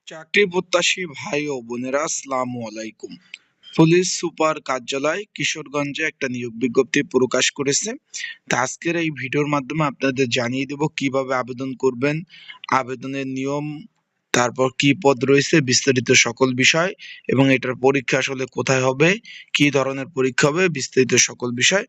চাকরি প্রত্যাশী ভাই ও বোনেরা আসসালামু আলাইকুম। পুলিশ সুপার কার্যালয় কিশোরগঞ্জে একটা নিয়োগ বিজ্ঞপ্তি প্রকাশ করেছে। তা আজকের এই ভিডিওর মাধ্যমে আপনাদের জানিয়ে দেব কিভাবে আবেদন করবেন, আবেদনের নিয়ম, তারপর কি পদ রয়েছে, বিস্তারিত সকল বিষয় এবং এটার পরীক্ষা আসলে কোথায় হবে, কি ধরনের পরীক্ষা হবে, বিস্তারিত সকল বিষয়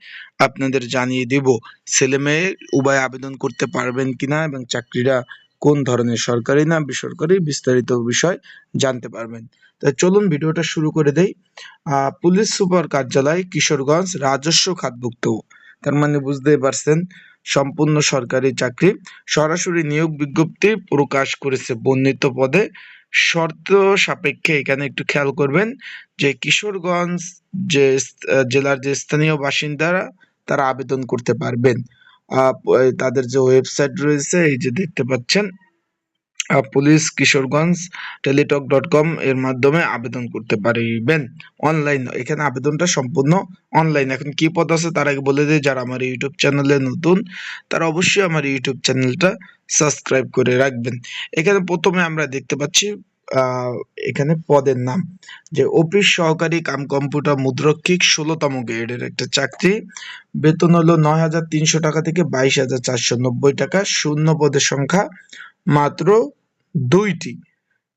আপনাদের জানিয়ে দেব। ছেলে মেয়ে উভয় আবেদন করতে পারবেন কিনা এবং চাকরিটা কোন ধরনের, সরকারি না বেসরকারি, বিস্তারিত বিষয় জানতে পারবেন। তা চলুন ভিডিওটা শুরু করে দেই। পুলিশ সুপার কার্যালয় কিশোরগঞ্জ রাজস্ব খাতভুক্ত, তার মানে বুঝতেই পারছেন সম্পূর্ণ সরকারি চাকরি। সরাসরি নিয়োগ বিজ্ঞপ্তি প্রকাশ করেছে বর্ণিত পদে। শর্ত সাপেক্ষে এখানে একটু খেয়াল করবেন যে কিশোরগঞ্জ জেলার যে স্থানীয় বাসিন্দারা তারা আবেদন করতে পারবেন। তাদের যে ওয়েবসাইট রয়েছে এই যে দেখতে পাচ্ছেন, পুলিশ কিশোরগঞ্জ টেলিটক.com এর মাধ্যমে আবেদন করতে পারবেন। অনলাইন, এখানে আবেদনটা সম্পূর্ণ অনলাইন। এখন কি পদ আছে তার আগে বলে দিই, যারা আমার ইউটিউব চ্যানেলে নতুন তারা অবশ্যই আমার ইউটিউব চ্যানেলটা সাবস্ক্রাইব করে রাখবেন। এখানে প্রথমে আমরা দেখতে পাচ্ছি এখানে পদের নাম যে অফিস সহকারী কাম কম্পিউটার মুদ্রক্ষিক ১৬তম গ্রেডের একটা চাকরি। বেতন হলো ৯,৩০০ টাকা থেকে ২২,৪৯০ টাকা। শূন্য পদের সংখ্যা মাত্র ২টি।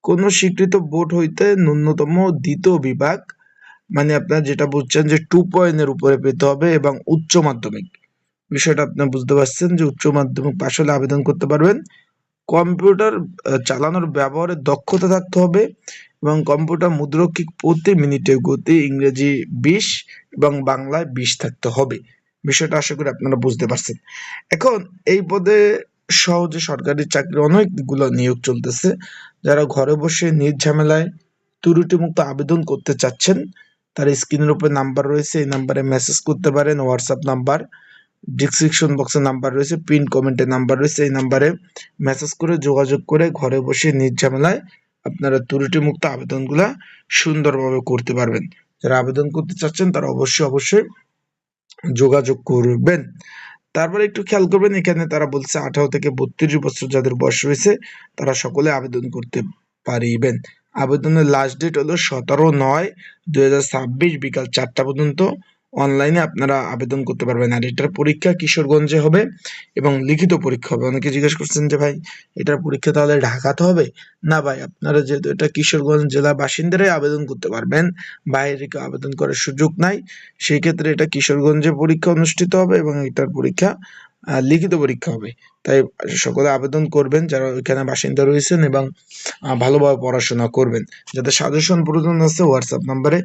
কোন স্বীকৃত বোর্ড হইতে ন্যূনতম দ্বিতীয় বিভাগ, মানে আপনার যেটা বুঝছেন যে 2 এর উপরে পেতে হবে, এবং উচ্চ মাধ্যমিক, বিষয়টা আপনি বুঝতে পারছেন যে উচ্চ মাধ্যমিক পাশ হলে আবেদন করতে পারবেন। কম্পিউটার চালানোর ব্যবহারের দক্ষতা থাকতে হবে এবং কম্পিউটার মুদ্রক্ষিক প্রতি মিনিটে গতি ইংরেজি ২০ এবং বাংলায় ২০ থাকতে হবে। বিষয়টা আশা করি আপনারা বুঝতে পারছেন। এখন এই পদে সহজে সরকারি চাকরি অনেকগুলো নিয়োগ চলতেছে। যারা ঘরে বসে নিজ ঝামেলায় ত্রুটিমুক্ত আবেদন করতে চাচ্ছেন তার স্ক্রিনের উপর নাম্বার রয়েছে, এই নাম্বারে মেসেজ করতে পারেন। হোয়াটসঅ্যাপ নাম্বার, ডিসক্রিপশন বক্সে নাম্বার রয়েছে, পিন কমেন্টে নাম্বার রয়েছে, এই নাম্বারে মেসেজ করে যোগাযোগ করে ঘরে বসে নিজ ঝামেলায় আপনারা ত্রুটিমুক্ত আবেদনগুলা সুন্দরভাবে করতে পারবেন। যারা আবেদন করতে চাচ্ছেন তারা অবশ্যই যোগাযোগ করবেন। তারপরে একটু খেয়াল করবেন, এখানে তারা বলছে 18 থেকে 32 বছর যাদের বয়স রয়েছে তারা সকলে আবেদন করতে পারিবেন। আবেদনের লাস্ট ডেট হলো 17/9/2026 বিকাল 4টা পর্যন্ত অনলাইনে আপনারা আবেদন করতে পারবেন। আর এটার পরীক্ষা কিশোরগঞ্জে হবে এবং লিখিত পরীক্ষা হবে। অনেকে জিজ্ঞেস করছেন যে ভাই এটার পরীক্ষা তাহলে ঢাকাতে হবে? না ভাই, আপনারা যেহেতু এটা কিশোরগঞ্জ জেলা বাসিন্দারাই আবেদন করতে পারবেন, বাইরে কেউ আবেদন করার সুযোগ নাই। সেই ক্ষেত্রে এটা কিশোরগঞ্জে পরীক্ষা অনুষ্ঠিত হবে এবং এটার পরীক্ষা লিখিত পরীক্ষা হবে। তাই সকলে আবেদন করবেন যারা ওইখানে বাসিন্দা রয়েছেন এবং ভালোভাবে পড়াশোনা করবেন। যাদের সাজেশন প্রয়োজন আছে হোয়াটসঅ্যাপ নাম্বারে